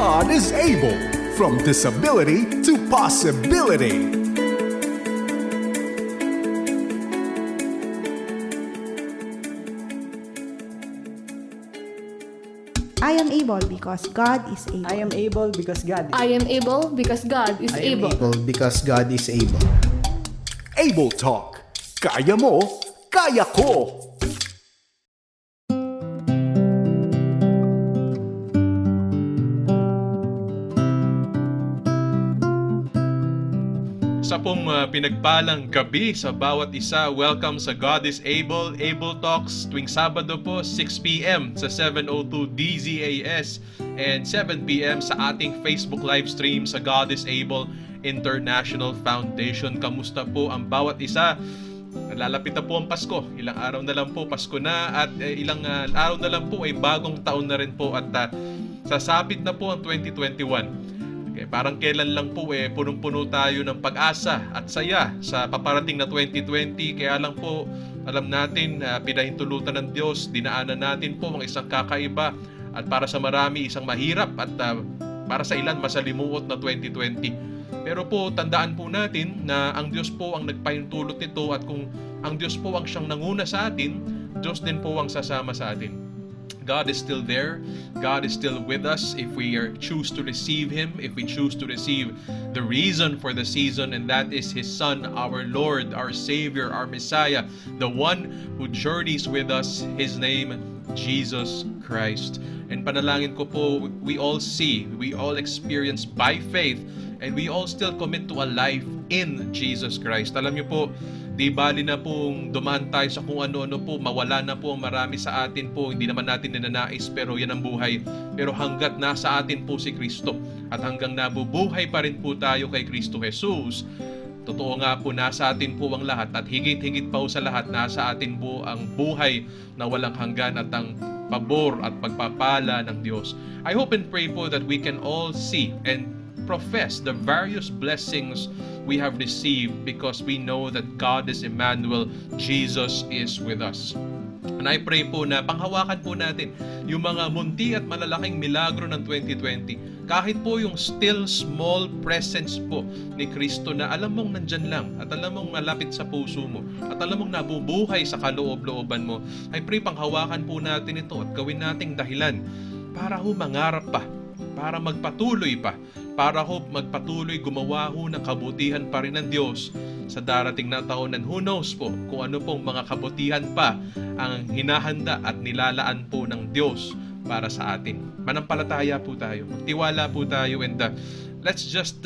God is able. From disability to possibility. I am able because God is able. I am able because God is I am able because God is I am able. able because God is able. Able Talk. Kaya mo, kaya ko. Sa pong pinagpalang gabi sa bawat isa, welcome sa God is Able, Able Talks tuwing Sabado po 6pm sa 702 DZAS and 7pm sa ating Facebook live stream sa God is Able International Foundation. Kamusta po ang bawat isa? Lalapit na po ang Pasko. Ilang araw na lang po Pasko na at ilang araw na lang po ay bagong taon na rin po at sasapit na po ang 2021. Okay, parang kailan lang po punong-puno tayo ng pag-asa at saya sa paparating na 2020. Kaya lang po alam natin pinahintulutan ng Diyos, dinaanan natin po ang isang kakaiba at para sa marami isang mahirap at para sa ilan masalimuot na 2020. Pero po tandaan po natin na ang Diyos po ang nagpahintulot nito at kung ang Diyos po ang siyang nanguna sa atin, Diyos din po ang sasama sa atin. God is still there. God is still with us if we choose to receive Him, if we choose to receive the reason for the season, and that is His Son, our Lord, our Savior, our Messiah, the one who journeys with us, His name, Jesus Christ. And panalangin ko po, we all see, we all experience by faith, and we all still commit to a life in Jesus Christ. Alam niyo po, di bali na pong dumaan tayo sa kung ano-ano po, mawala na po ang marami sa atin po, hindi naman natin ninanais, pero yan ang buhay. Pero hanggat nasa atin po si Kristo at hanggang nabubuhay pa rin po tayo kay Kristo Jesus, totoo nga po nasa atin po ang lahat at higit-higit pa po sa lahat nasa atin po ang buhay na walang hanggan at ang pabor at pagpapala ng Diyos. I hope and pray po that we can all see and profess the various blessings we have received because we know that God is Emmanuel, Jesus is with us. And I pray po na panghawakan po natin yung mga munti at malalaking milagro ng 2020. Kahit po yung still small presence po ni Kristo na alam mong nandyan lang at alam mong malapit sa puso mo at alam mong nabubuhay sa kaloob-looban mo. I pray panghawakan po natin ito at gawin nating dahilan para humangarap pa, para magpatuloy pa, para magpatuloy gumawa ng kabutihan pa rin ng Diyos sa darating na taon. And who knows po kung ano pong mga kabutihan pa ang hinahanda at nilalaan po ng Diyos para sa atin. Manampalataya po tayo, magtiwala po tayo, and let's just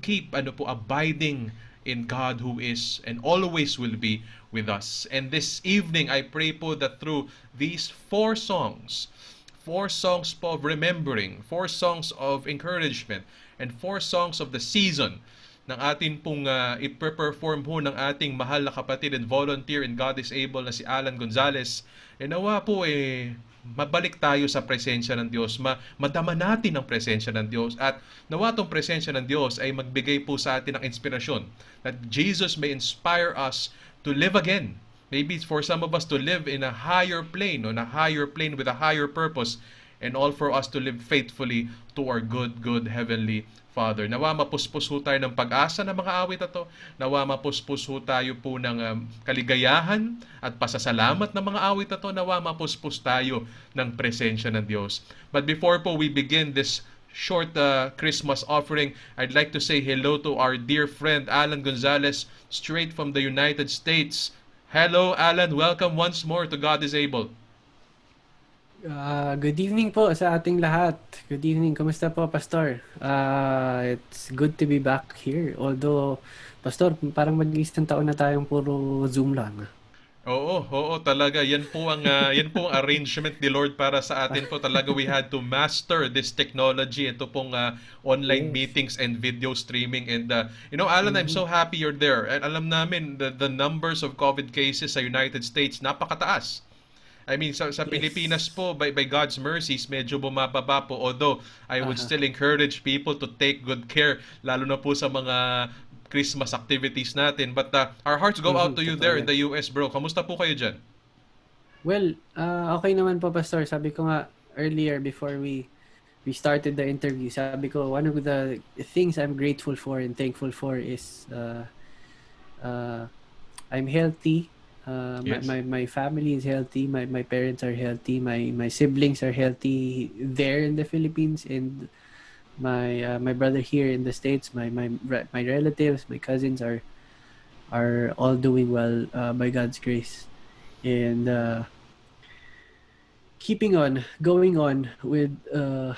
keep abiding in God who is and always will be with us. And this evening, I pray po that through these four songs po of remembering, 4 songs of encouragement, and 4 songs of the season ng atin pong ipe-perform po ng ating mahal na kapatid and volunteer in God is Able na si Alan Gonzales. Nawa po mabalik tayo sa presensya ng Diyos, madama natin ang presensya ng Diyos, at nawa tong presensya ng Diyos ay magbigay po sa atin ng inspirasyon that Jesus may inspire us to live again. Maybe for some of us to live in a higher plane, on a higher plane with a higher purpose, and all for us to live faithfully to our good Heavenly Father. Nawa mapuspos ho tayo ng pag-asa ng mga awit na to. Nawa mapuspos ho tayo po ng kaligayahan at pasasalamat ng mga awit na to. Nawa mapuspos tayo ng presensya ng Diyos. But before po we begin this short Christmas offering, I'd like to say hello to our dear friend Alan Gonzales, straight from the United States. Hello, Alan. Welcome once more to God is Able. Good evening po sa ating lahat. Good evening. Kumusta po, Pastor? It's good to be back here. Although, Pastor, parang mag-isang taon na tayong puro Zoom lang. Oo, talaga. Yan po ang arrangement ni Lord para sa atin po. Talaga we had to master this technology. Ito pong online meetings and video streaming. And Alan, I'm so happy you're there. And alam namin the numbers of COVID cases sa United States napakataas. I mean, sa Pilipinas po, by God's mercies, medyo bumababa po. Although, I would still encourage people to take good care, lalo na po sa mga Christmas activities natin. But our hearts go out to you there in the US, bro. Kamusta po kayo dyan? Well, okay naman po, Pastor. Sabi ko nga earlier before we we started the interview, sabi ko, one of the things I'm grateful for and thankful for is I'm healthy. Yes. My family is healthy. My parents are healthy. My siblings are healthy there in the Philippines, and my brother here in the States. My relatives, my cousins are all doing well by God's grace, and keeping on, going on with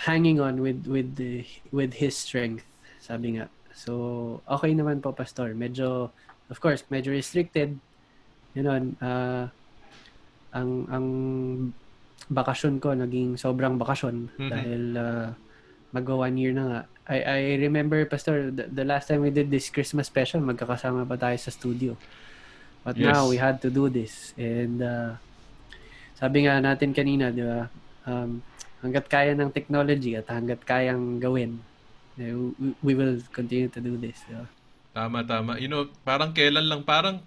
hanging on with His strength. Sabi nga. So okay naman po, Pastor. Medyo, of course, medyo restricted. You know, ang bakasyon ko naging sobrang bakasyon dahil magwa 1 year na nga. I remember, Pastor, the last time we did this Christmas special, magkakasama pa tayo sa studio. But Yes. now we had to do this, and sabi nga natin kanina, di ba, hanggat kaya ng technology at hanggat kayang gawin, we will continue to do this. Di ba? Tama. Parang kailan lang, parang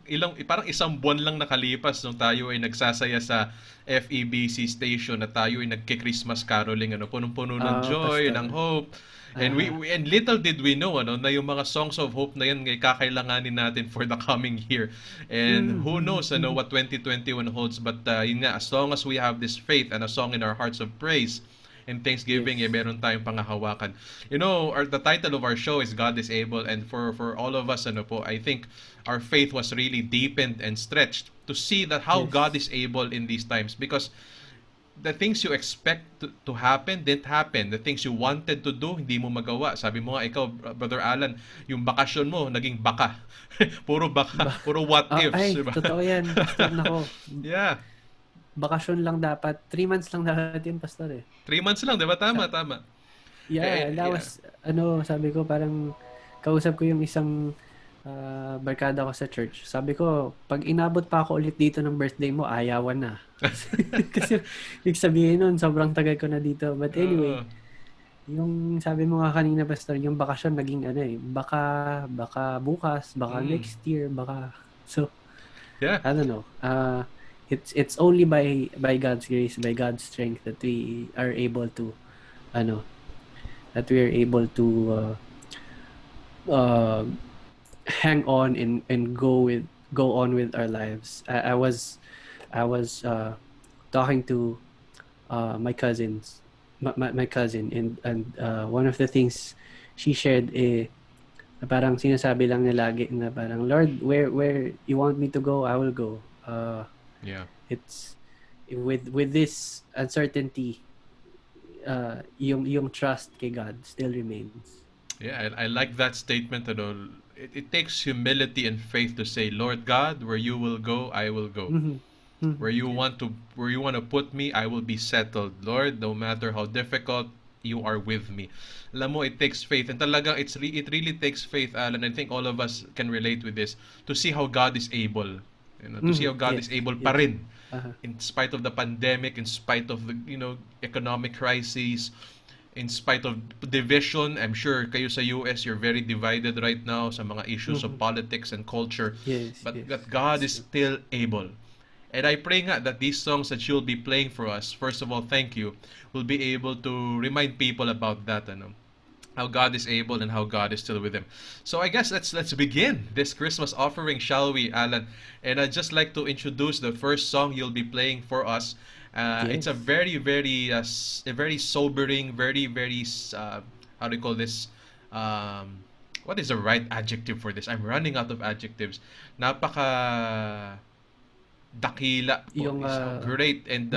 isang buwan lang nakalipas nung tayo ay nagsasaya sa FEBC station at tayo ay nagki-Christmas caroling, punong-puno ng joy, Pastor. ng hope. And and little did we know na yung mga songs of hope na yan ay kakailanganin natin for the coming year. And who knows what 2021 holds, but yun nga, as long as we have this faith and a song in our hearts of praise and thanksgiving, meron tayong pangahawakan. The title of our show is God is Able, and for all of us, I think our faith was really deepened and stretched to see that how God is able in these times, because the things you expect to happen didn't happen. The things you wanted to do, hindi mo magawa. Sabi mo nga, ikaw, Brother Alan, yung bakasyon mo, naging baka. Puro baka, puro what ifs. Ay, Diba? totoo yan, Pastor. Nako, Yeah. bakasyon lang dapat. 3 months lang dapat yun, Pastor, eh. 3 months lang, di ba? Tama. Yeah, that was, sabi ko, parang kausap ko yung isang barkada ko sa church. Sabi ko, pag inabot pa ako ulit dito ng birthday mo, ayawan na. Kasi, ibig sabihin nun, sobrang tagal ko na dito. But anyway, yung sabi mo nga kanina, Pastor, yung bakasyon naging baka bukas, baka next year, baka, so, Yeah. I don't know. It's only by God's grace, by God's strength that we are able to hang on and go on with our lives. I was talking to my cousins, my cousin, and one of the things she shared, na parang sinasabi lang niya lagi na parang, Lord, where you want me to go, I will go. Yeah. It's with this uncertainty, yung trust kay God still remains. Yeah, I like that statement. It takes humility and faith to say, Lord God, where you will go, I will go. Where you want to put me, I will be settled. Lord, no matter how difficult, you are with me. Alam mo, it takes faith, and talagang it really takes faith, Alan. I think all of us can relate with this, to see how God is able. To see how God is able pa rin, in spite of the pandemic, in spite of the economic crisis, in spite of division. I'm sure kayo sa US, you're very divided right now sa mga issues of politics and culture. But that God is still able. And I pray nga that these songs that you'll be playing for us, first of all, thank you, will be able to remind people about that, how God is able and how God is still with them. So I guess let's begin this Christmas offering, shall we, Alan? And I'd just like to introduce the first song you'll be playing for us. It's a very, very sobering, very, very how do you call this? What is the right adjective for this? I'm running out of adjectives. Napaka dakila po. Yung, great and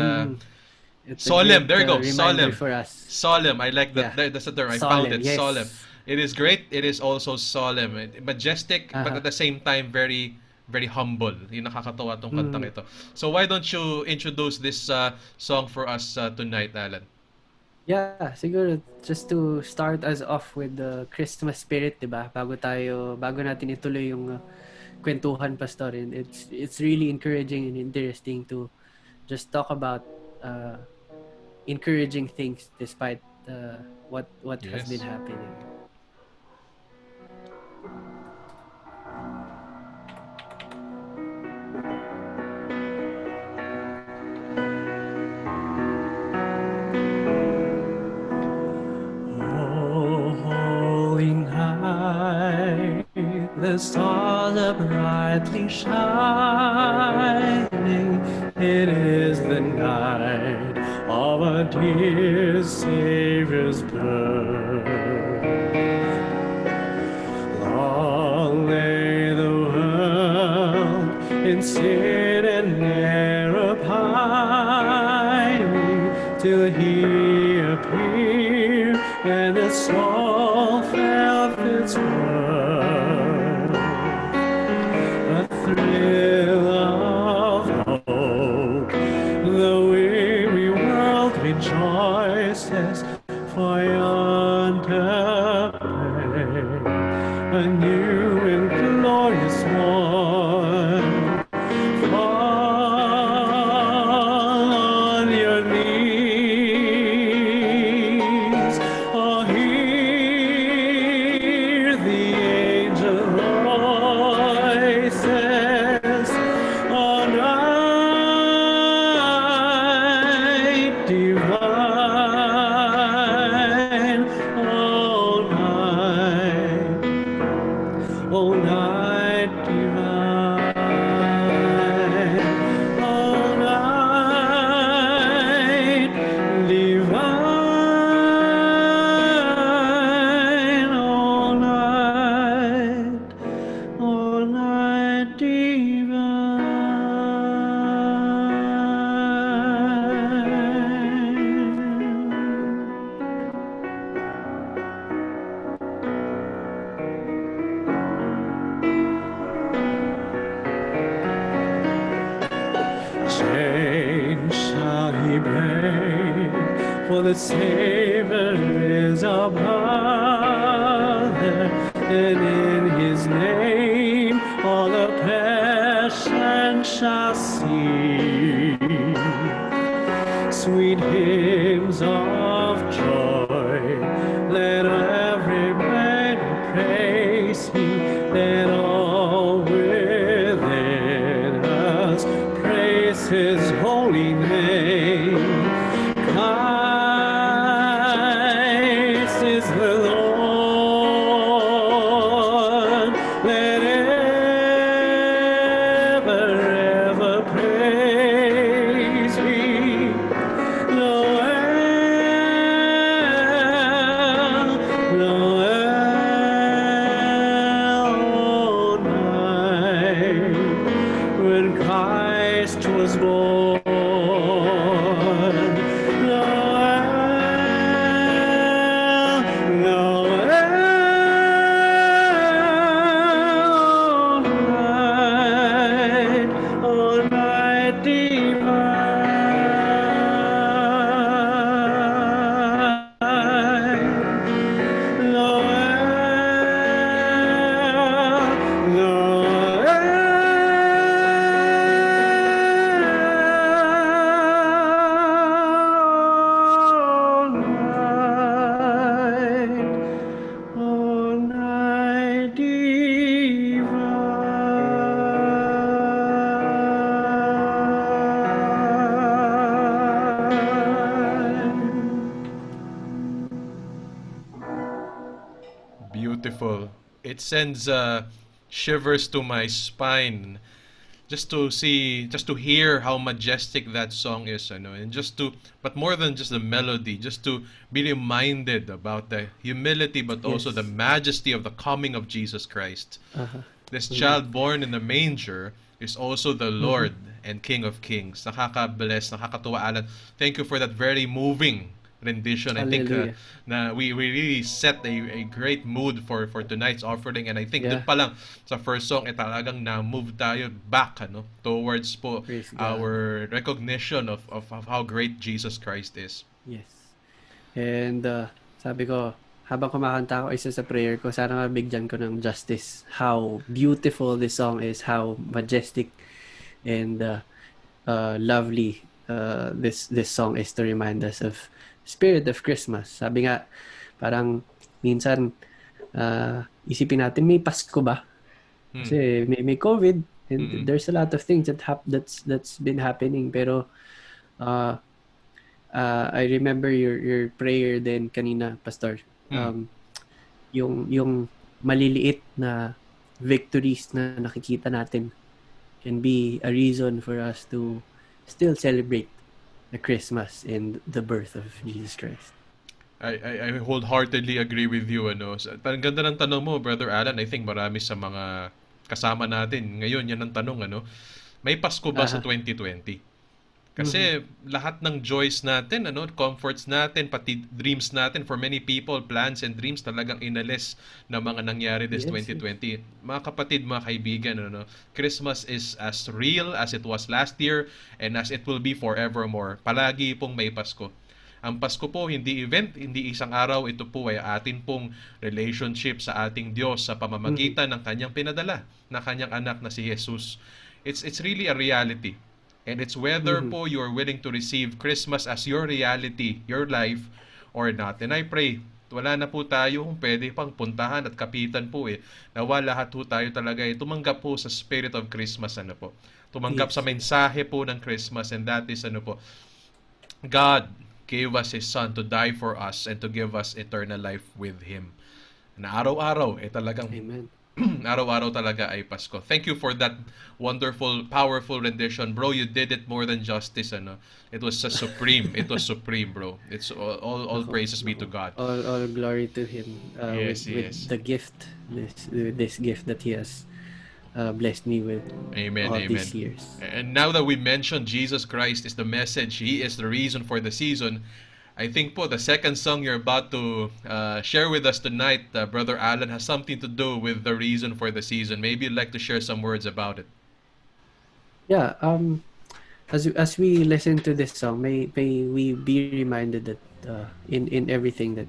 it's a solemn. great, There you go. reminder Solemn. for us. Solemn. I like that. Yeah. That's the term. I Solemn, found it. yes. Solemn. It is great. It is also solemn. Majestic, but at the same time, very, very humble. Yung nakakatawa tong kantang ito. So why don't you introduce this song for us tonight, Alan? Yeah, siguro just to start us off with the Christmas spirit, 'di ba? Bago natin ituloy yung kwentuhan, Pastor. And it's really encouraging and interesting to just talk about encouraging things despite what has Yes. been happening. the stars are brightly shining. It is the night of our dear Savior's birth. Long lay the world in sin and error pining, till He appeared and the soul felt its worth. A thrill of hope, the weary world rejoices, for yonder break a new and glorious morn. Fall on your knees, or hear the angel voices on night divine, all night, all night divine, all night divine, all night divine. Chains shall He break, for the Savior is our brother, and in His name all oppression shall cease. Sweet hymns of joy, let everybody praise Him, let all within us praise His holy name. Christ is the Lord, let ever praise Him. Noel, Noel, all night, when Christ was born. Noel, Noel, all night divine. Noel, all night divine. Beautiful. It sends shivers to my spine just to see, just to hear how majestic that song is, and but more than just the melody, just to be reminded about the humility, but also the majesty of the coming of Jesus Christ. This child born in the manger is also the Lord and King of Kings. Nakaka-bless, nakakatuwa, Alan. Thank you for that very moving rendition. I think Hallelujah. na we really set a great mood for tonight's offering, and I think dun pa lang sa first song talagang na-move tayo back towards po Praise God. our recognition of how great Jesus Christ is. Yes. And sabi ko, habang kumakanta ako, isa sa prayer ko, sana mabigyan ko ng justice. How beautiful this song is, how majestic and lovely this song is to remind us of spirit of Christmas. Sabi nga, parang minsan isipin natin, may Pasko ba? Kasi may COVID and there's a lot of things that's been happening, pero I remember your prayer then kanina, Pastor. Yung maliliit na victories na nakikita natin can be a reason for us to still celebrate the Christmas and the birth of Jesus Christ. I wholeheartedly agree with you, ano. Ang ganda ng tanong mo, Brother Alan. I think marami sa mga kasama natin ngayon yan ang tanong, ano. May Pasko ba sa 2020? Kasi lahat ng joys natin, ano, comforts natin, pati dreams natin, for many people, plans and dreams talagang inalis na mga nangyari this 2020. Mga kapatid, mga kaibigan, ano, Christmas is as real as it was last year and as it will be forevermore. Palagi pong may Pasko. Ang Pasko po, hindi event, hindi isang araw. Ito po ay atin pong relationship sa ating Diyos sa pamamagitan ng kanyang pinadala, na kanyang anak na si Jesus. It's really a reality. And it's whether po you're willing to receive Christmas as your reality, your life, or not. And I pray, wala na po tayo kung pwede pang puntahan at kapitan po nawa lahat po tayo talaga tumanggap po sa spirit of Christmas, ano po. Tumanggap sa mensahe po ng Christmas, and that is, ano po, God gave us His Son to die for us and to give us eternal life with Him. Na araw-araw, talagang Amen. araw-araw talaga ay Pasko. Thank you for that wonderful, powerful rendition. Bro, you did it more than justice, ano. It was so supreme. It was supreme, bro. It's all praises be to God. All glory to Him Yes, with yes. the gift, this gift that He has blessed me with Amen, all amen. these years. And now that we mentioned Jesus Christ is the message, He is the reason for the season, I think po the second song you're about to share with us tonight, Brother Alan, has something to do with the reason for the season. Maybe you'd like to share some words about it. Yeah, as we listen to this song, may we be reminded that in everything that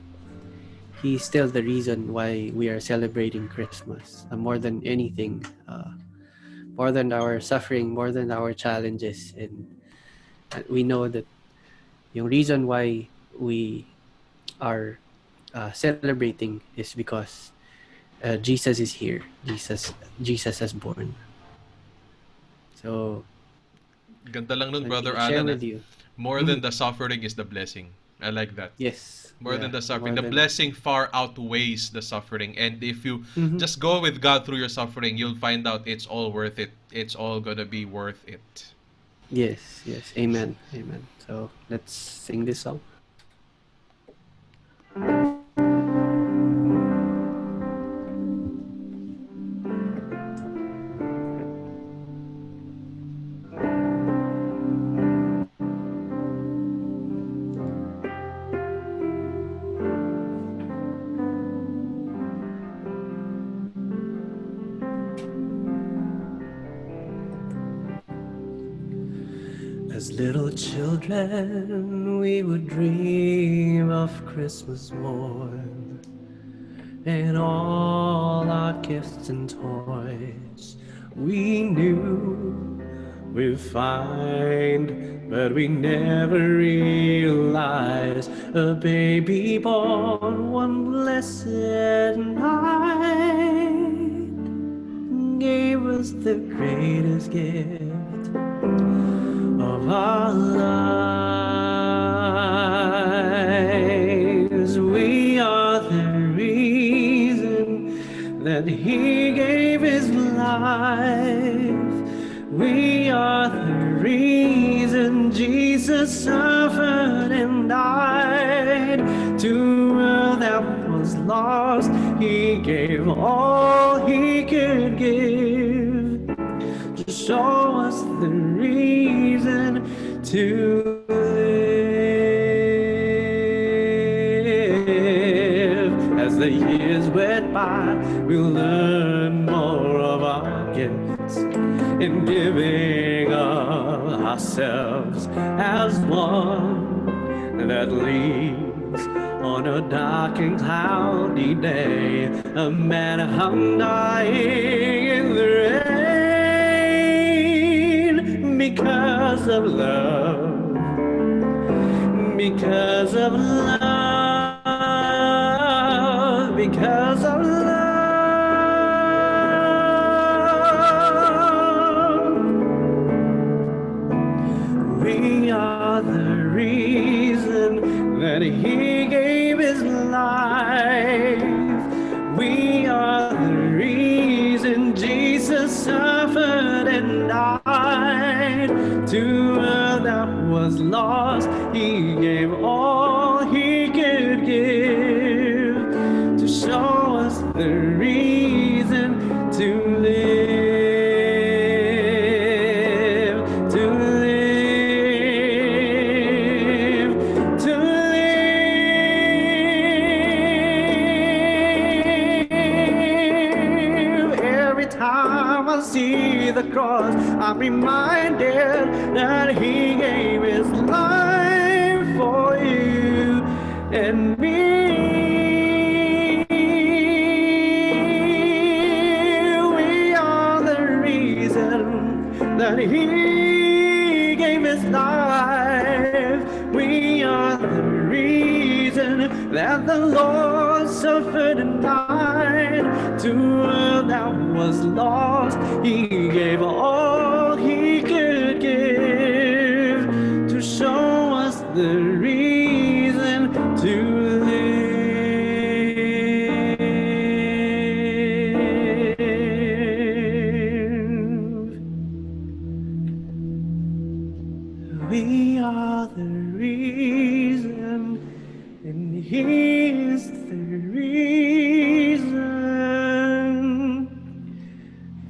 He's still the reason why we are celebrating Christmas. More than anything, more than our suffering, more than our challenges, and we know that yung reason why we are celebrating is because Jesus is here. Jesus has born. So, Ganda lang nun, I Brother can share Alan. with you. More than the suffering is the blessing. I like that. Yes. More than the suffering. The more than- blessing far outweighs the suffering. And if you just go with God through your suffering, you'll find out it's all worth it. It's all gonna be worth it. Yes. Amen. So, let's sing this song. As little children, we would dream of Christmas morn, and all our gifts and toys we knew we'd find, but we never realized a baby born one blessed night gave us the greatest gift of our lives. We are the reason that He gave His life. We are the reason Jesus suffered and died. To a world that was lost, He gave all He could give to show us the reason to live. As the years went by, we'll learn more of our gifts in giving of ourselves as one that leads on a dark and cloudy day. A man hung dying in the rain because of love, because of love, because of love. We are the reason that He gave His life. We are the reason suffered and died. To a that was lost, he gave all he could give to show us the reason to live, to live, to live. Every time I see the cross, I'm reminded that he gave his life for you and me. We are the reason that he gave his life. We are the reason that the Lord suffered and died. To a that was lost, he gave all he could give to show us the reason to live. We are the reason, and he is the reason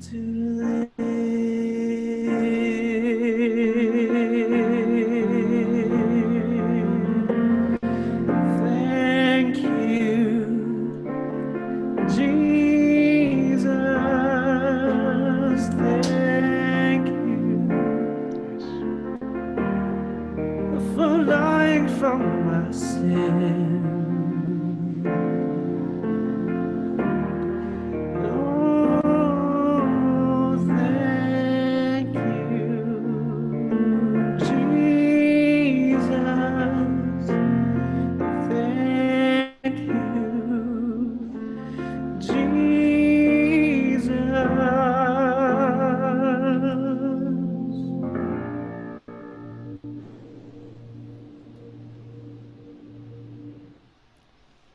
to live. Thank you, Jesus. Thank you for dying for my sin. Oh, thank you, Jesus. Thank you, Jesus.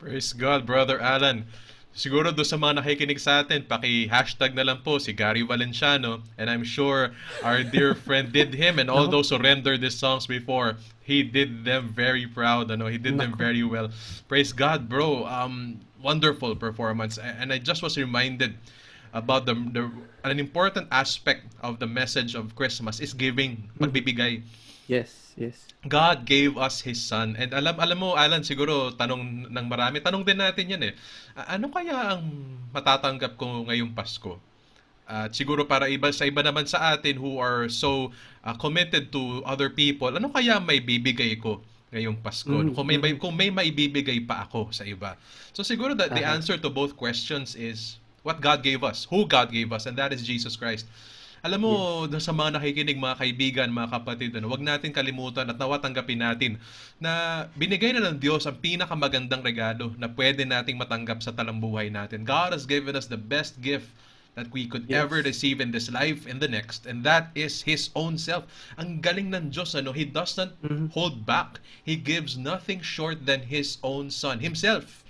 Praise God, Brother Alan. Siguro do sa mga nakikinig sa atin, paki-hashtag na lang po si Gary Valenciano, and I'm sure our dear friend did him, and all those who rendered these songs before, he did them very proud. He did them very well. Praise God, bro. Wonderful performance. And I just was reminded about an important aspect of the message of Christmas is giving, pagbibigay. Yes, yes. God gave us His Son. And alam mo, Alan, siguro tanong ng marami, tanong din natin yan eh. Ano kaya ang matatanggap ko ngayong Pasko? At siguro para sa iba naman sa atin who are so committed to other people, ano kaya may bibigay ko ngayong Pasko? Kung may maibibigay pa ako sa iba. So siguro that the answer to both questions is what God gave us, who God gave us, and that is Jesus Christ. Alam mo, sa mga nakikinig, mga kaibigan, mga kapatid, huwag natin kalimutan at nawa tanggapin natin na binigay na ng Diyos ang pinakamagandang regalo na pwede nating matanggap sa talambuhay natin. God has given us the best gift that we could ever receive in this life and the next, and that is His own self. Ang galing ng Diyos, He does not hold back. He gives nothing short than His own Son, Himself.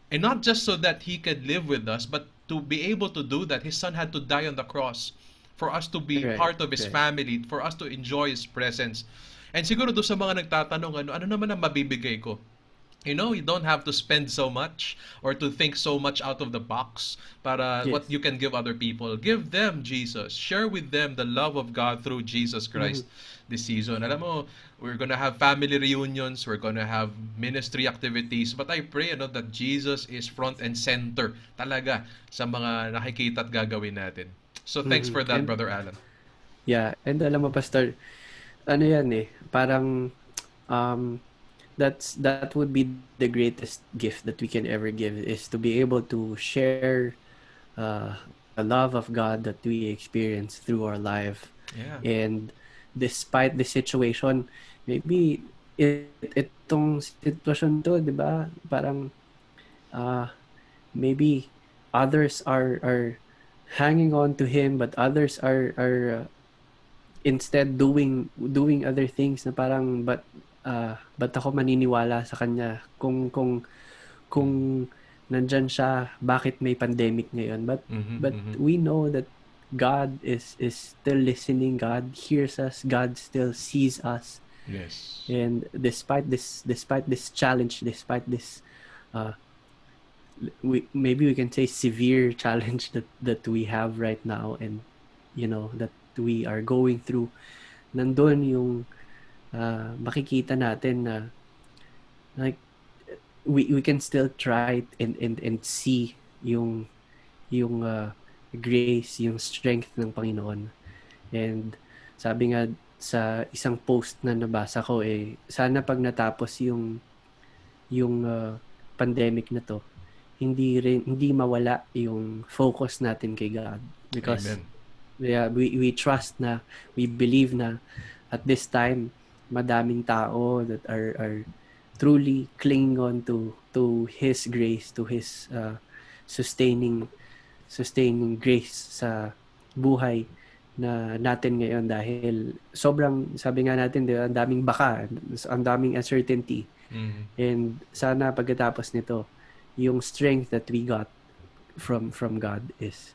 And not just so that He could live with us, but to be able to do that, His Son had to die on the cross for us to be part of His family, for us to enjoy His presence. And siguro doon sa mga nagtatanong, ano naman ang mabibigay ko? You don't have to spend so much or to think so much out of the box para what you can give other people. Give them Jesus. Share with them the love of God through Jesus Christ this season. Alam mo, we're gonna have family reunions, we're gonna have ministry activities, but I pray that Jesus is front and center talaga sa mga nakikita at gagawin natin. So thanks for that, Brother Alan. Yeah, and alam mo, Pastor, ano yan parang that would be the greatest gift that we can ever give, is to be able to share the love of God that we experience through our life. Yeah. And despite the situation, maybe itong sitwasyon to, di ba? Parang maybe others are hanging on to Him, but others are instead doing other things na parang ba't ako maniniwala sa Kanya kung nandyan siya, bakit may pandemic ngayon? But we know that God is still listening. God hears us. God still sees us. Yes. And despite this challenge, despite this, maybe we can say severe challenge that we have right now, and that we are going through, nandun yung makikita natin na like we can still try and see yung grace, yung strength ng Panginoon. And sabi nga sa isang post na nabasa ko, sana pag natapos yung pandemic na to, hindi mawala yung focus natin kay God, because Amen. we trust na, we believe na at this time madaming tao that are truly clinging on to His grace, to His sustaining grace sa buhay na natin ngayon, dahil sobrang, sabi nga natin, diba, ang daming baka, ang daming uncertainty. And sana pagkatapos nito, yung strength that we got from God is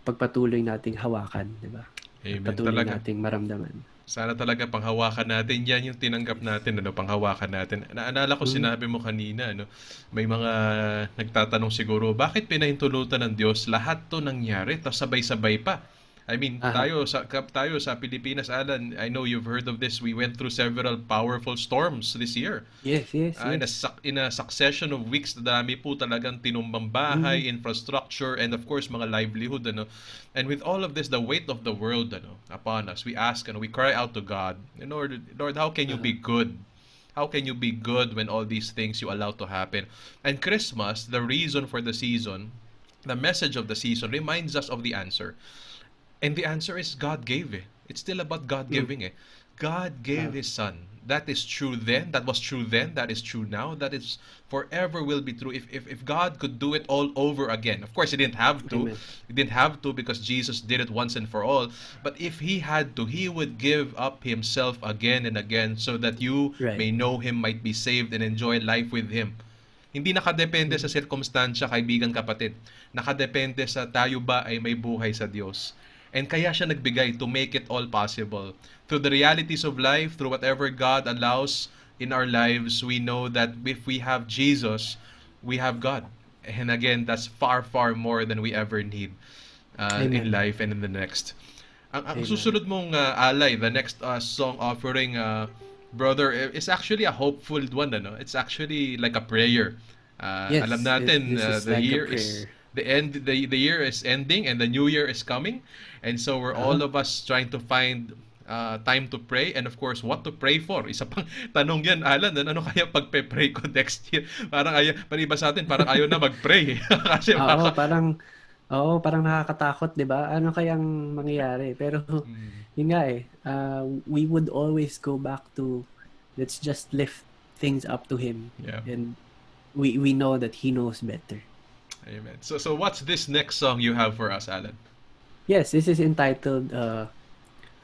pagpatuloy nating hawakan, diba? Amen. Patuloy Talaga. nating maramdaman. Sana talaga panghawakan natin yan, yung tinanggap natin, panghawakan natin. Naalala ko, sinabi mo kanina, may mga nagtatanong siguro, bakit pinahintulutan ng Diyos lahat to nangyari, tapos sabay-sabay pa? I mean, tayo sa Pilipinas, Alan, I know you've heard of this. We went through several powerful storms this year. Yes. In a succession of weeks, dami po talagang tinumbang bahay, infrastructure, and of course, mga livelihood. And with all of this, the weight of the world upon us, we ask and we cry out to God, Lord, how can you be good? How can you be good when all these things you allow to happen? And Christmas, the reason for the season, the message of the season, reminds us of the answer. And the answer is God gave it. It's still about God giving it. God gave His Son. That is true then. That was true then. That is true now. That is forever will be true. If God could do it all over again, of course He didn't have to. Amen. He didn't have to because Jesus did it once and for all. But if He had to, He would give up Himself again and again so that you Right. may know Him, might be saved, and enjoy life with Him. Hindi nakadepende sa sirkumstansya, kaibigan, kapatid. Nakadepende sa tayo ba ay may buhay sa Diyos. And kaya siya nagbigay to make it all possible. Through the realities of life, through whatever God allows in our lives, we know that if we have Jesus, we have God. And again, that's far, far more than we ever need in life and in the next. Ang susunod mong alay, the next song offering, brother, is actually a hopeful one. It's actually like a prayer. Yes, Alam natin, this is the like a year is... The year is ending and the new year is coming, and so we're all of us trying to find time to pray, and of course what to pray for. Isa pang tanong yan, Alan, ano kaya pagpe-pray ko next year? Parang iba sa atin, parang ayaw na mag-pray. Kasi parang nakakatakot, 'di ba? Ano kayang mangyayari? Pero yun nga we would always go back to, let's just lift things up to Him. Yeah. And we know that He knows better. Amen. So what's this next song you have for us, Alan? Yes, this is entitled A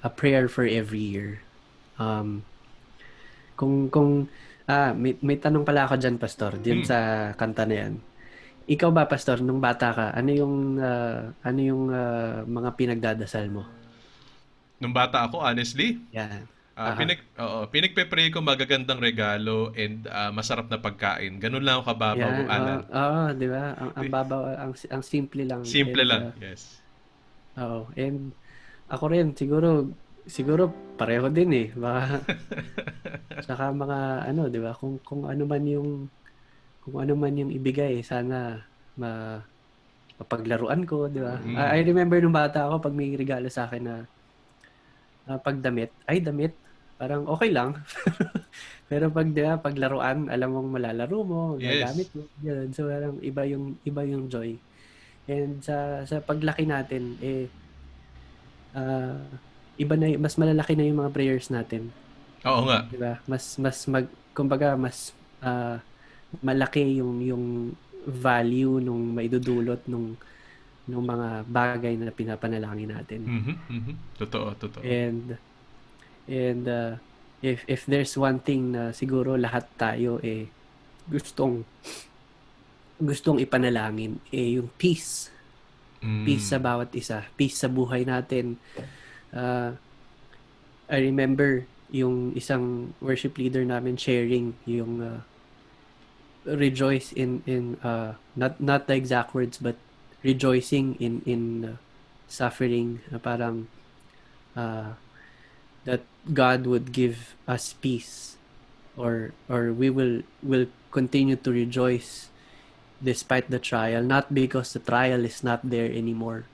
Prayer for Every Year. May tanong pala ako dyan, Pastor, din sa kanta na yan. Ikaw ba, Pastor, nung bata ka, ano yung mga pinagdadasal mo? Nung bata ako, honestly, Yan. pinagpe-pray ko magagandang regalo and masarap na pagkain. Ganun lang ako kababaw, Alan. Di ba? Ang babaw, ang simple lang. Simple And, lang, yes. Oo. And ako rin, siguro pareho din eh. Baka, saka mga di ba? Kung ano man yung ibigay, sana mapaglaruan ko, di ba? I remember nung bata ako, pag may regalo sa akin na pagdamit, parang okay lang. Pero pag laruan, alam mong malalaro mo, gagamit mo. Yun. So parang iba yung joy. And sa paglaki natin, mas malalaki na yung mga prayers natin. Oo nga. Diba? Kumbaga mas malaki yung value nung maidudulot nung mga bagay na pinapanalangin natin. Totoo. And if there's one thing na siguro lahat tayo gustong ipanalangin, yung peace. Peace sa bawat isa. Peace sa buhay natin. I remember yung isang worship leader namin sharing yung rejoice in not the exact words but rejoicing in suffering, parang that God would give us peace, or we will continue to rejoice despite the trial, not because the trial is not there anymore,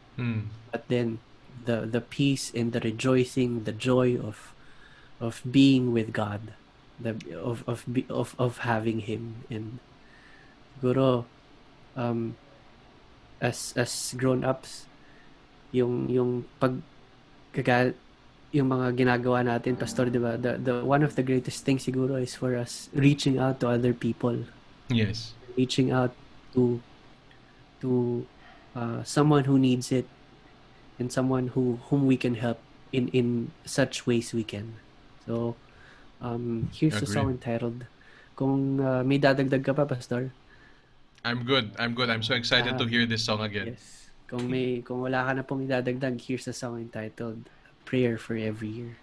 but then the peace and the rejoicing, the joy of being with God, of having Him. And siguro as grown-ups, yung yung mga ginagawa natin, pastor, di ba, the one of the greatest things siguro is for us reaching out to other people. Yes. Reaching out to someone who needs it, and someone whom we can help in such ways we can. So here's the Agree. song entitled. Kung may dadagdag ka pa, pastor? I'm good. I'm so excited to hear this song again. Yes. Kung wala ka na pong idadagdag, here's the song entitled Prayer for Every Year.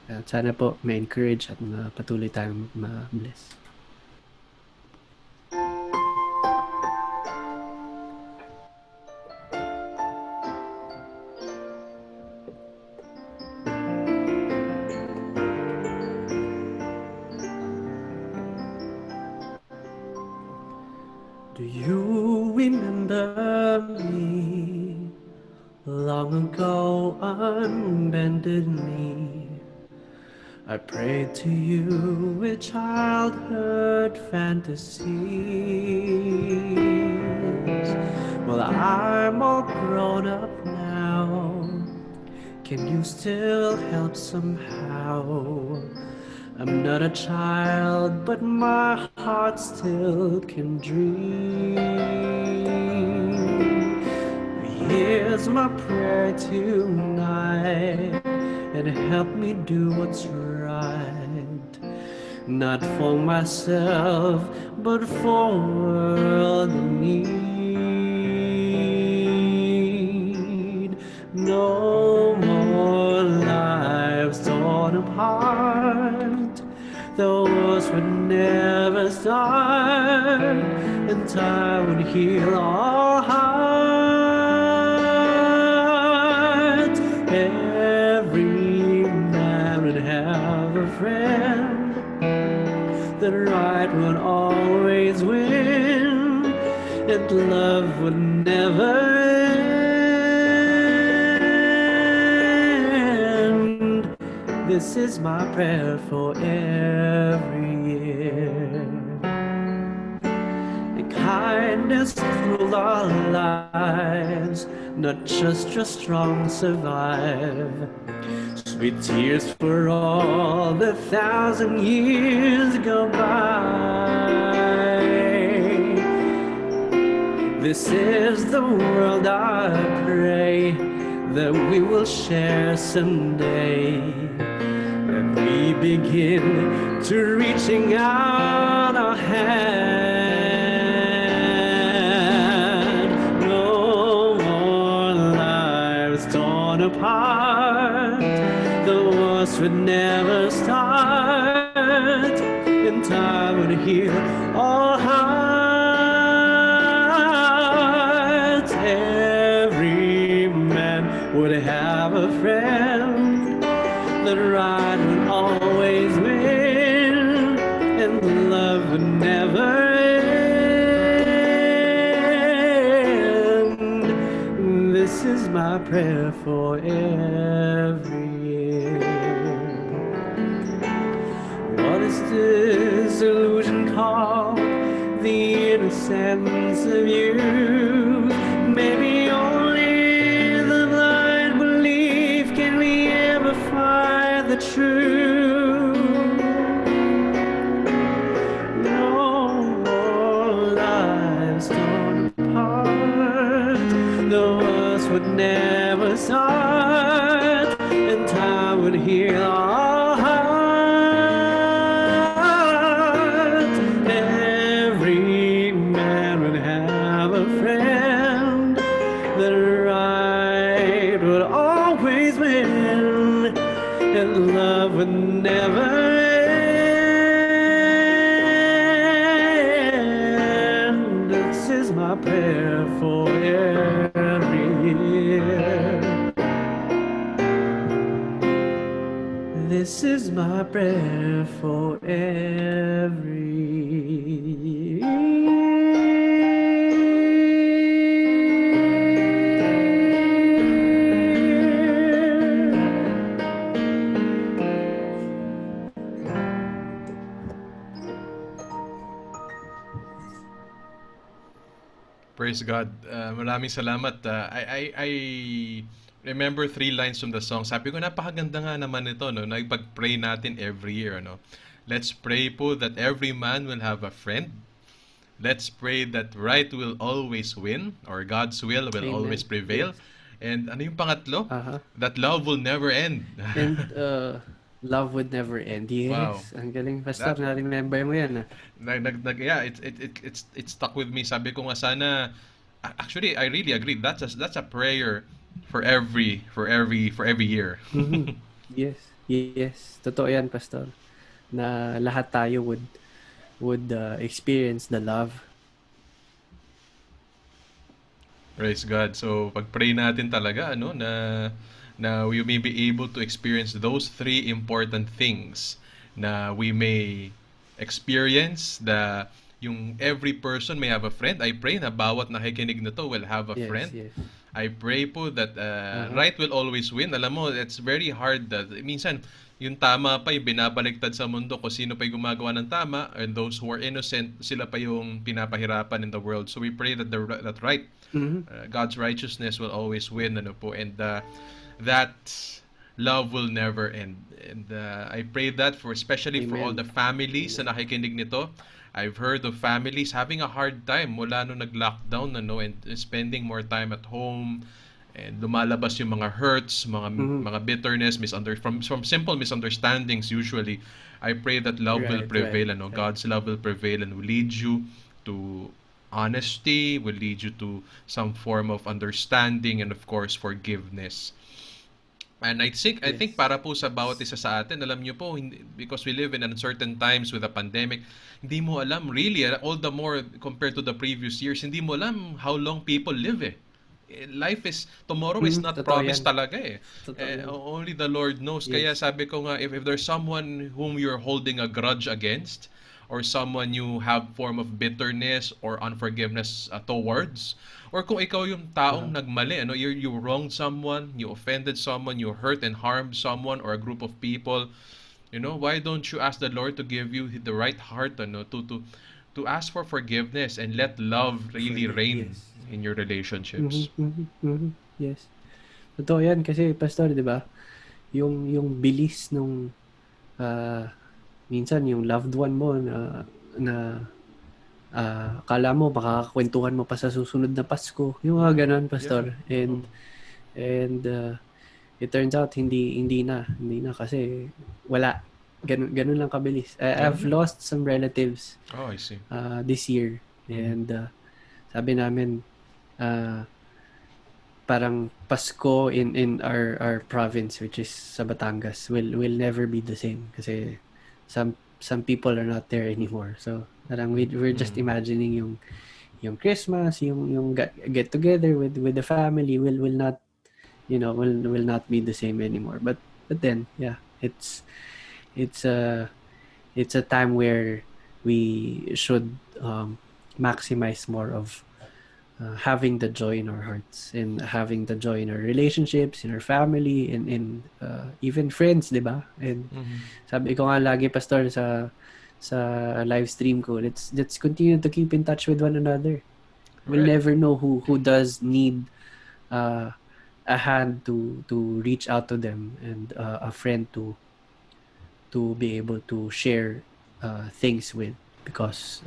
At sana po ma-encourage at patuloy tayong ma-bless. Do you remember me? Long ago, unbended knee, I prayed to you with childhood fantasies. Well, I'm all grown up now. Can you still help somehow? I'm not a child, but my heart still can dream. Here's my prayer tonight, and help me do what's right. Not for myself, but for world in need. No more lives torn apart. The wars would never start, and time would heal all hearts. Every man would have a friend. The right would always win, and love would never end. This is my prayer for every year. And kindness rule our lives, not just your strong survive. Sweet tears for all the 1,000 years go by. This is the world I pray that we will share someday. When we begin to reaching out our hand. No more lives torn apart. The wars would never start, and time would heal all hearts. Every man would have a friend. The right would always win, and love would never end. This is my prayer for every year. What is this illusion called? The innocence of youth. Maybe only the blind belief. Can we ever find the truth? No more lives torn apart. The wars would never start, and time would heal all hearts. Every man would have a friend. The prayer for every year. This is my prayer for every year. Praise God. Maraming salamat. I remember 3 lines from the song. Sabi ko, napakaganda nga naman ito, no? Nagpag-pray natin every year, no? Let's pray po that every man will have a friend. Let's pray that right will always win, or God's will Amen. always prevail. Yes. And ano yung pangatlo? Aha. That love will never end. And love would never end. Yes. Wow. Ang galing, Pastor. Na-remember mo yan. Yeah, it stuck with me. Sabi ko nga sana, actually I really agree. That's a prayer for every year. Mhm. Yes. Yes. Totoo yan, Pastor. Na lahat tayo would experience the love. Praise God. So pag-pray natin talaga na we may be able to experience those 3 important things na we may experience yung every person may have a friend. I pray na bawat nakikinig na to will have a Yes, friend. yes. I pray po that right will always win. Alam mo, it's very hard that minsan yung tama pa yung binabaliktad sa mundo kung sino pa yung gumagawa ng tama, and those who are innocent, sila pa yung pinapahirapan in the world. So we pray that that right, God's righteousness will always win, ano po, and that love will never end. And I pray that especially for all Amen. the families na nakikinig nito. I've heard of families having a hard time mula nung nag-lockdown, and spending more time at home, and lumalabas yung mga hurts, mga bitterness, from simple misunderstandings usually. I pray that love will Right, prevail, right. God's love will prevail and will lead you to honesty, will lead you to some form of understanding, and of course forgiveness. And I think Yes. para po sa bawat isa sa atin, alam niyo po, because we live in uncertain times with a pandemic, hindi mo alam really, all the more compared to the previous years, hindi mo alam how long people live eh. Life is, tomorrow is not Totoo promised yan. talaga eh. Totoo yan. Only the Lord knows. Yes. Kaya sabi ko nga, if there's someone whom you're holding a grudge against, or someone you have form of bitterness or unforgiveness towards, or kung ikaw yung taong nagmali, you wronged someone, you offended someone, you hurt and harmed someone or a group of people, why don't you ask the Lord to give you the right heart, to ask for forgiveness and let love really reign Yes. in your relationships. Yes. Totoo yan kasi, Pastor, di ba? Yung bilis nung minsan yung loved one mo na akala mo makakakwentuhan mo pa sa susunod na Pasko. Yung mga ganun, Pastor. And it turns out hindi na kasi wala. Ganun lang kabilis. I've lost some relatives Oh, I see. this year. And sabi namin parang Pasko in our province, which is sa Batangas, will never be the same kasi some people are not there anymore. So parang we're just imagining yung Christmas, yung get together with the family will not will not be the same anymore. But then it's a time where we should maximize more of having the joy in our hearts and having the joy in our relationships, in our family, and even friends, di ba? And sabi ko nga lagi, Pastor, sa live stream ko, let's continue to keep in touch with one another. We'll Right. never know who does need a hand to reach out to them, and a friend to be able to share things with, because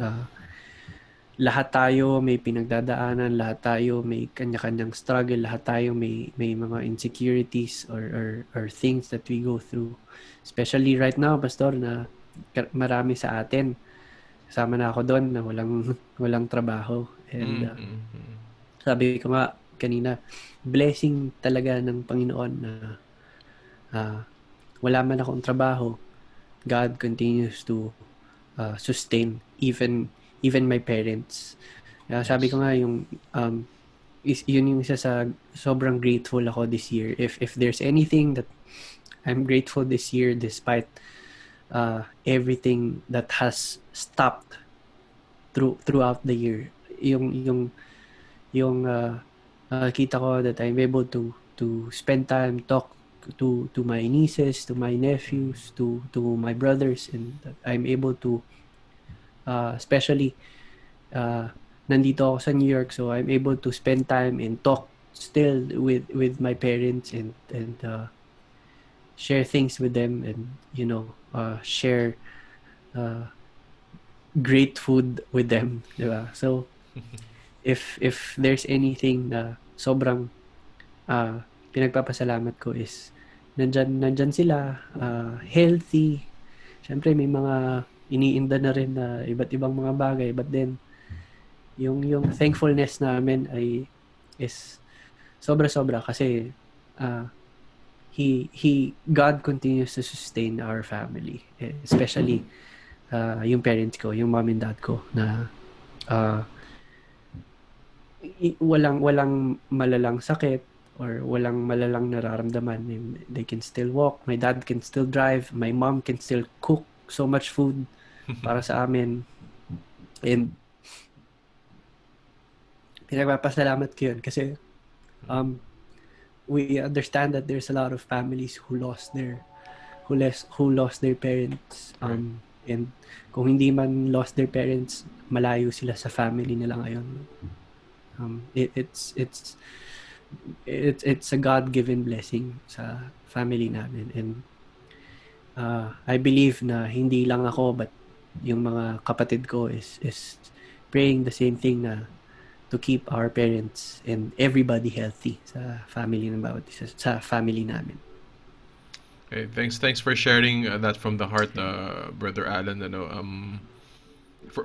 lahat tayo may pinagdadaanan, lahat tayo may kanya-kanyang struggle, lahat tayo may mga insecurities or things that we go through. Especially right now, Pastor, na marami sa atin, kasama na ako doon, na walang trabaho. And sabi ko nga kanina, blessing talaga ng Panginoon na wala man akong trabaho, God continues to sustain even my parents. Kaya sabi ko nga yun yung isa sa sobrang grateful ako this year. If there's anything that I'm grateful this year despite everything that has stopped throughout the year, yung kita ko that I'm able to spend time, talk to my nieces, to my nephews, to my brothers, and that I'm able to especially nandito ako sa New York, so I'm able to spend time and talk still with my parents and share things with them, and share great food with them, diba? So if there's anything na sobrang pinagpapasalamat ko is nandyan sila, healthy. Syempre may mga iniinda na rin na iba't ibang mga bagay, but then yung thankfulness namin is sobra-sobra kasi God continues to sustain our family, especially yung parents ko, yung mom and dad ko, na walang malalang sakit or walang malalang nararamdaman. They can still walk, my dad can still drive, my mom can still cook so much food para sa amin, and pinagpapasalamat ko yun kasi we understand that there's a lot of families who lost their parents, and kung hindi man lost their parents, malayo sila sa family nila ngayon. It's a God-given blessing sa family namin, and I believe na hindi lang ako but yung mga kapatid ko is praying the same thing, na to keep our parents and everybody healthy sa family ng bawat isa, sa family namin. Okay, thanks for sharing that from the heart, Brother Alan.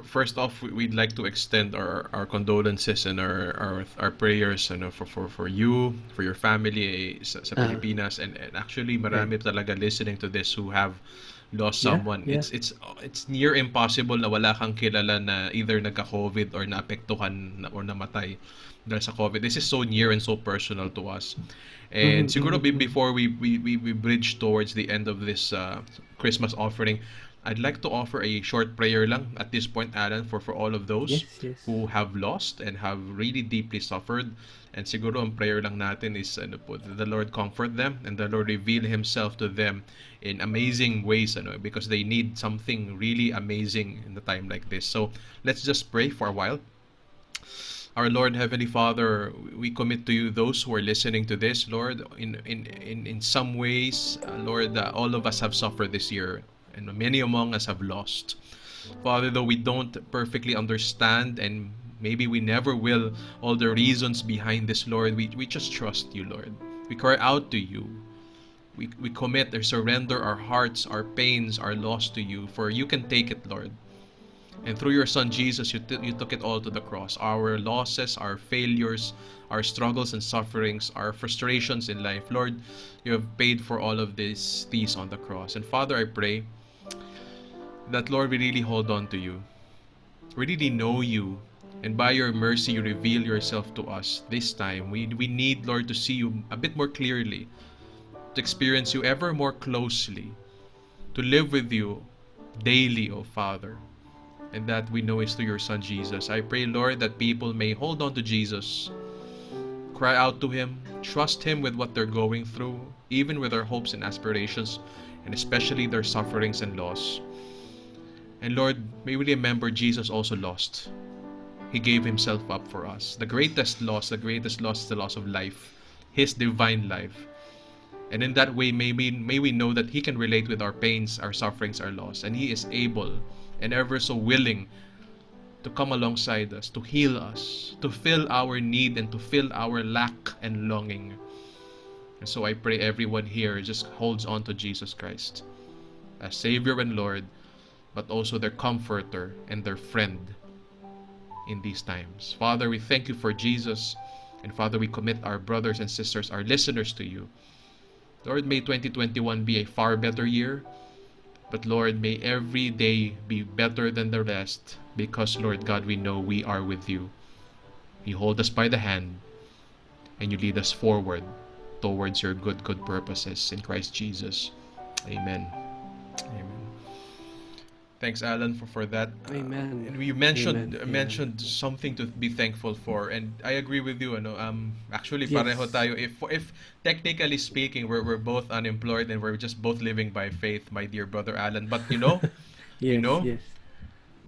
First off, we'd like to extend our condolences and our prayers for you, for your family sa Pilipinas, and actually marami talaga listening to this who have lost someone. Yeah. It's near impossible na wala kang kilala na either nagka-COVID or naapektuhan or namatay dahil sa COVID. This is so near and so personal to us. And siguro before we bridge towards the end of this Christmas offering, I'd like to offer a short prayer lang at this point, Alan, for all of those who have lost and have really deeply suffered. And siguro ang prayer lang natin is the Lord comfort them and the Lord reveal Himself to them in amazing ways, because they need something really amazing in the time like this. So let's just pray for a while. Our Lord, Heavenly Father, we commit to you those who are listening to this, Lord. In some ways, Lord, all of us have suffered this year, and many among us have lost. Father, though we don't perfectly understand, and maybe we never will, all the reasons behind this, Lord, we just trust you, Lord. We cry out to you. We commit or surrender our hearts, our pains, our loss to you, for you can take it, Lord. And through your Son Jesus, you took it all to the cross. Our losses, our failures, our struggles and sufferings, our frustrations in life, Lord, you have paid for all of these on the cross. And Father, I pray that, Lord, we really hold on to you. We really know you. And by your mercy, you reveal yourself to us this time. We need, Lord, to see you a bit more clearly, to experience you ever more closely, to live with you daily, O Father. And that we know is through your Son, Jesus. I pray, Lord, that people may hold on to Jesus, cry out to Him, trust Him with what they're going through, even with their hopes and aspirations, and especially their sufferings and loss. And Lord, may we remember Jesus also lost. He gave Himself up for us. The greatest loss is the loss of life, His divine life. And in that way, may we know that He can relate with our pains, our sufferings, our loss. And He is able and ever so willing to come alongside us, to heal us, to fill our need and to fill our lack and longing. And so I pray everyone here just holds on to Jesus Christ as Savior and Lord, but also their comforter and their friend in these times. Father, we thank you for Jesus. And Father, we commit our brothers and sisters, our listeners to you. Lord, may 2021 be a far better year. But Lord, may every day be better than the rest, because Lord God, we know we are with you. You hold us by the hand, and you lead us forward towards your good purposes in Christ Jesus. Amen. Amen. Thanks, Alan, for that. Amen. And you mentioned Amen. mentioned something to be thankful for, and I agree with you. Ano, actually, Yes. pareho tayo. If technically speaking, we're both unemployed and we're just both living by faith, my dear brother Alan. But you Yes, know, yes.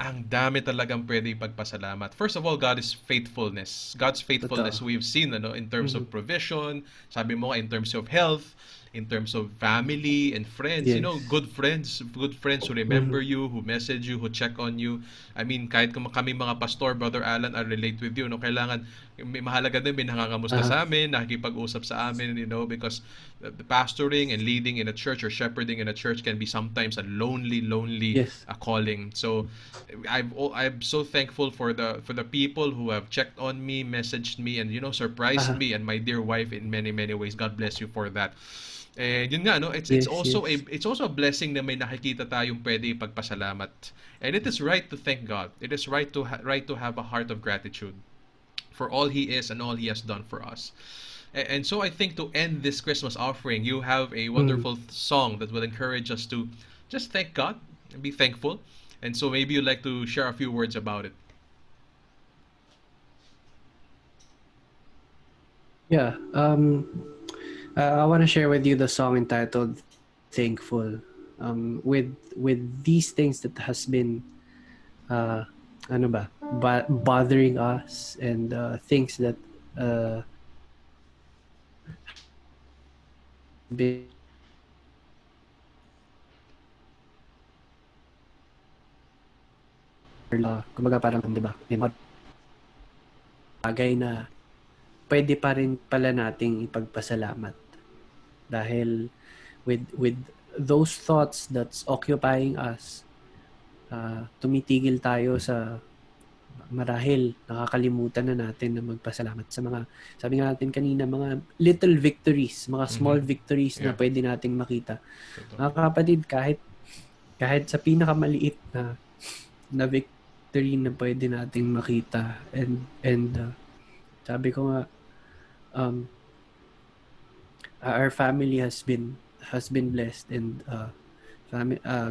ang dami talagang pwede ipagpasalamat. First of all, God's faithfulness Totoo. we've seen in terms of provision, sabi mo nga, in terms of health, in terms of family and friends, Yes. good friends who remember you, who message you, who check on you. I mean, kahit kami mga pastor, Brother Alan, I relate with you, kailangan, may mahalaga din, may nangangamusta sa amin, nakikipag-usap sa amin, because the pastoring and leading in a church or shepherding in a church can be sometimes a lonely Yes. calling. So I'm so thankful for the people who have checked on me, messaged me, and surprised me and my dear wife in many ways. God bless you for that. And yun nga, it's Yes, also yes. it's also a blessing na may nakikita tayong pwede ipagpasalamat. And it is right to thank God. It is right to have a heart of gratitude for all He is and all He has done for us. And so I think to end this Christmas offering, you have a wonderful song that will encourage us to just thank God and be thankful. And so maybe you'd like to share a few words about it. Yeah. I want to share with you the song entitled "Thankful." With these things that has been, bothering us, and things that been kumbaga parang, di ba, may mga bagay na pwede pa rin pala nating ipagpasalamat. Dahil with those thoughts that's occupying us, tumitigil tayo sa marahil nakakalimutan na natin na magpasalamat sa mga, sabi nga natin kanina, mga little victories, mga small victories na Yeah. pwede nating makita. Totoo. Mga kapatid, kahit sa pinakamaliit na victory na pwede nating makita, and sabi ko nga, our family has been blessed, and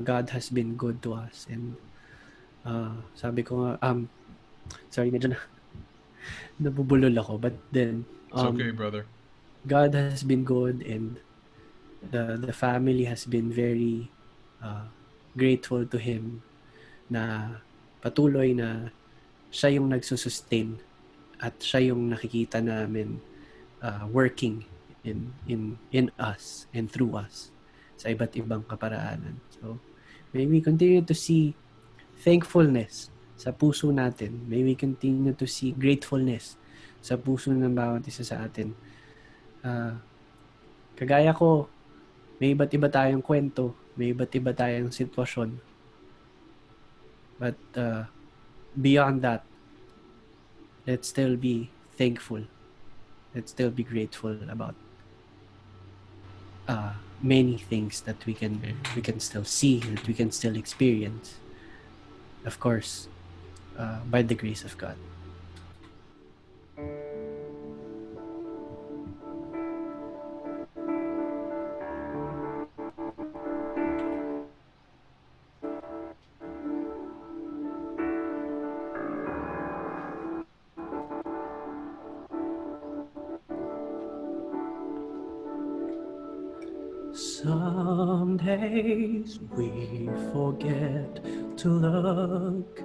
God has been good to us, and sabi ko nga, sorry, medyo nabubulol ako, but then It's okay, brother. God has been good, and the family has been very grateful to Him na patuloy na siya yung nagsusustain at siya yung nakikita namin working in us and through us sa iba't ibang kaparaanan. So may we continue to see thankfulness sa puso natin. May we continue to see gratefulness sa puso ng bawat isa sa atin. Kagaya ko, may iba't iba tayong kwento, may iba't iba tayong sitwasyon. But beyond that, let's still be thankful. Let's still be grateful about many things that we can still see, that we can still experience. Of course, by the grace of God. Some days we forget to look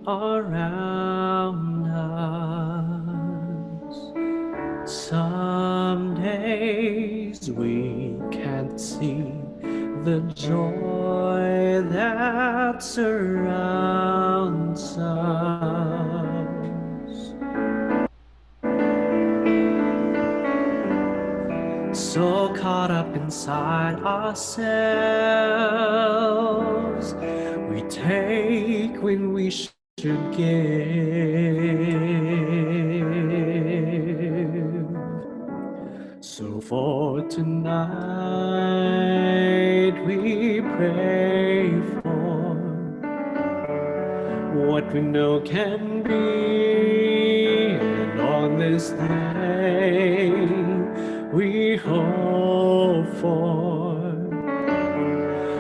around us. Some days we can't see the joy that surrounds us. So caught up inside ourselves, we take when we should give. So for tonight we pray for what we know can be, and this day we hope for.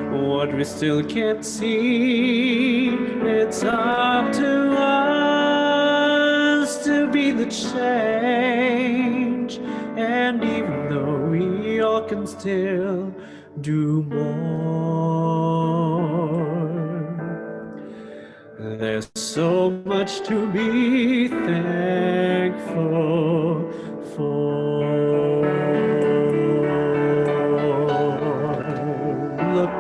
What we still can't see, it's up to us to be the change. And even though we all can still do more, there's so much to be thankful for. Look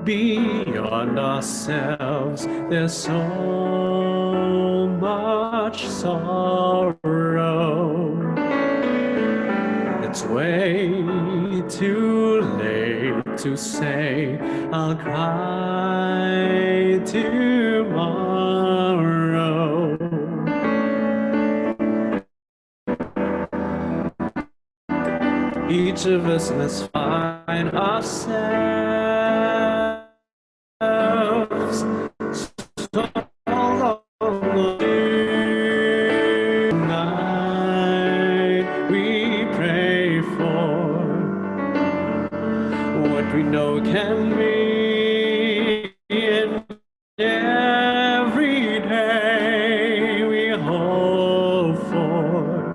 beyond ourselves, there's so much sorrow. It's way too late to say I'll cry tomorrow. Each of us must find ourselves so tonight we pray for what we know can be, and every day we hope for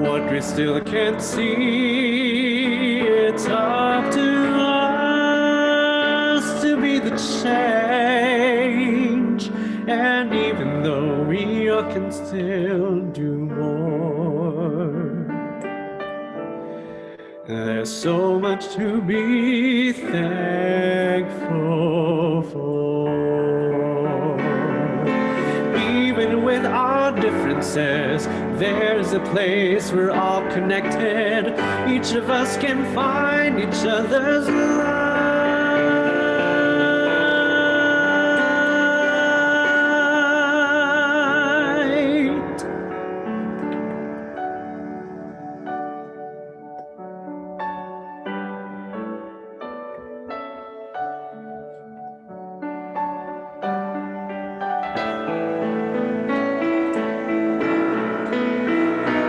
what we still can't see. It's up to us to be the change, and even though we all can still do more, there's so much to be thankful for. Even with our differences, there's a place we're all connected. Each of us can find each other's light.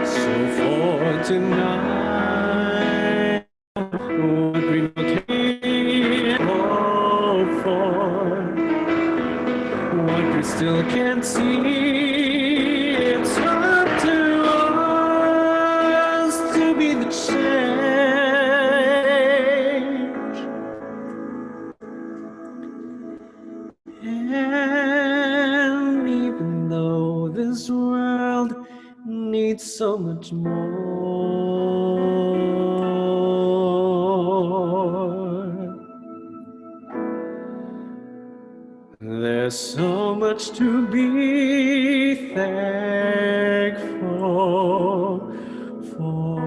So for tonight, what we can hope for, what we still can't see, it's up to us to be the change. And even though this world needs so much more, there's so much to be thankful for.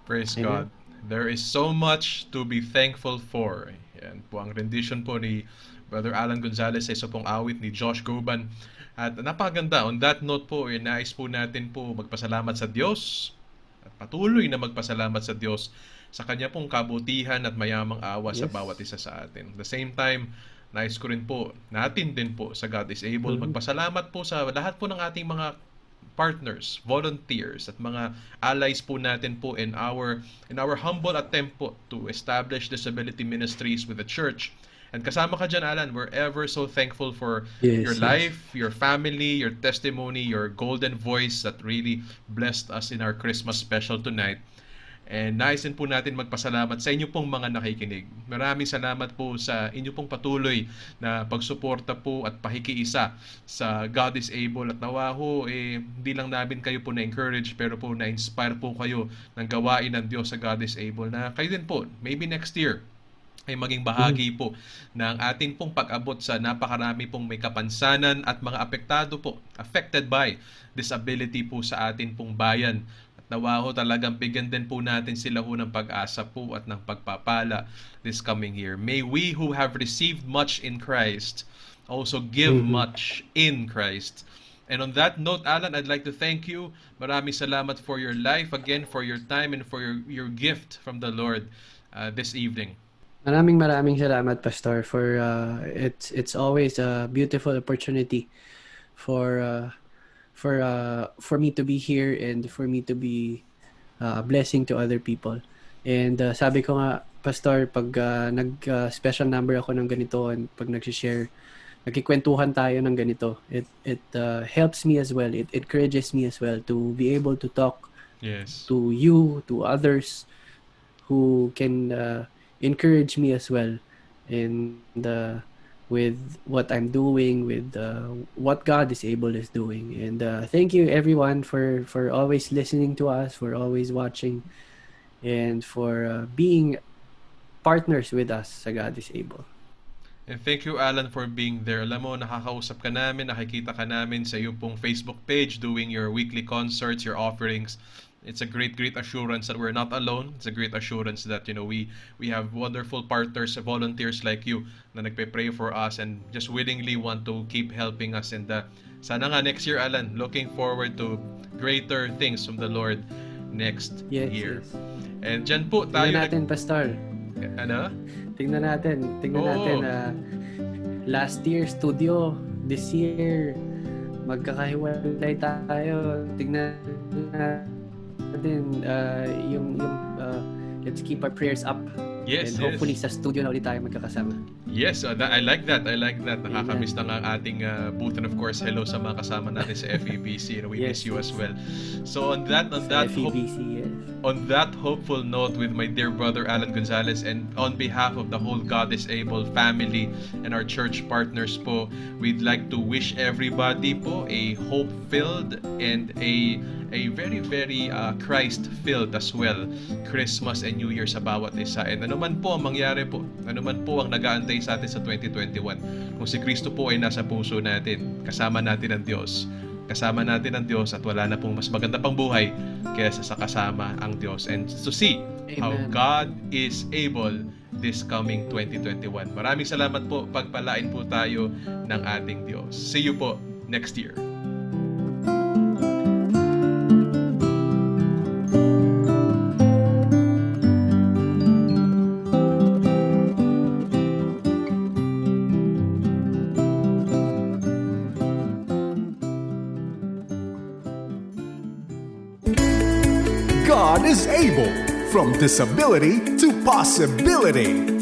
Praise Amen. God. There is so much to be thankful for. Yan po ang rendition po ni Brother Alan Gonzalez sa isa pong awit ni Josh Goban. At napakaganda. On that note po, nais po natin po magpasalamat sa Diyos at patuloy na magpasalamat sa Diyos sa kanya pong kabutihan at mayamang awa sa Yes. bawat isa sa atin. At the same time, nais ko rin po, natin din po sa God is Able, magpasalamat po sa lahat po ng ating mga partners, volunteers at mga allies po natin po in our humble attempt po to establish disability ministries with the church. And kasama ka dyan, Alan, we're ever so thankful for Yes, your yes. life, your family, your testimony, your golden voice that really blessed us in our Christmas special tonight. And nais din po natin magpasalamat sa inyo pong mga nakikinig. Maraming salamat po sa inyo pong patuloy na pagsuporta po at pakikiisa sa God is Able. At nawa ho, hindi lang namin kayo po na-encourage, pero po na-inspire po kayo ng gawain ng Diyos sa God is Able. Na kayo din po, maybe next year, ay maging bahagi po ng ating pong pag-abot sa napakarami pong may kapansanan at mga apektado po, affected by disability po sa atin pong bayan. Nawa ho talagang bigyan din po natin sila ho ng pag-asa po at ng pagpapala this coming year. May we who have received much in Christ also give much in Christ. And on that note, Alan, I'd like to thank you. Maraming salamat for your life, again, for your time, and for your gift from the Lord this evening. Maraming salamat, Pastor, for it's always a beautiful opportunity for me to be here and for me to be a blessing to other people. And sabi ko nga, Pastor, pag nag-special number ako ng ganito and pag nag-share, nagkikwentuhan tayo ng ganito, it helps me as well. It encourages me as well to be able to talk Yes. to you, to others who can encourage me as well. And with what I'm doing, with what God is doing. And thank you everyone for always listening to us, for always watching, and for being partners with us sa God is Able. And thank you, Alan, for being there. Alam mo, nakakausap ka namin, nakikita ka namin sa iyong pong Facebook page doing your weekly concerts, your offerings. It's a great assurance that we're not alone. It's a great assurance that, we have wonderful partners, volunteers like you na nagpe-pray for us and just willingly want to keep helping us. And sana nga next year, Alan, looking forward to greater things from the Lord next year. Yes. And dyan po tayo... Tingnan natin, Pastor. Ano? Tingnan natin. Oo. Last year, studio. This year, magkakahiwalay tayo. Tingnan natin let's keep our prayers up. Yes, and hopefully sa studio na ulit tayo magkakasama. Yes, I like that. Nakakamiss na nga ang ating booth, and of course, hello sa mga kasama natin sa FEBC. We miss you as well. So on that FEBC, yes. On that hopeful note, with my dear brother Alan Gonzalez, and on behalf of the whole God is Able family and our church partners po, we'd like to wish everybody po a hope-filled and a very, very Christ-filled as well Christmas and New Year sa bawat isa. And ano man po ang mangyari po, ano man po ang nag-aantay sa atin sa 2021, kung si Kristo po ay nasa puso natin, kasama natin ang Diyos at wala na pong mas maganda pang buhay kaysa sa kasama ang Diyos, and to see how Amen. God is able this coming 2021. Maraming salamat po, pagpalain po tayo ng ating Diyos. See you po next year. God is able. From disability to possibility.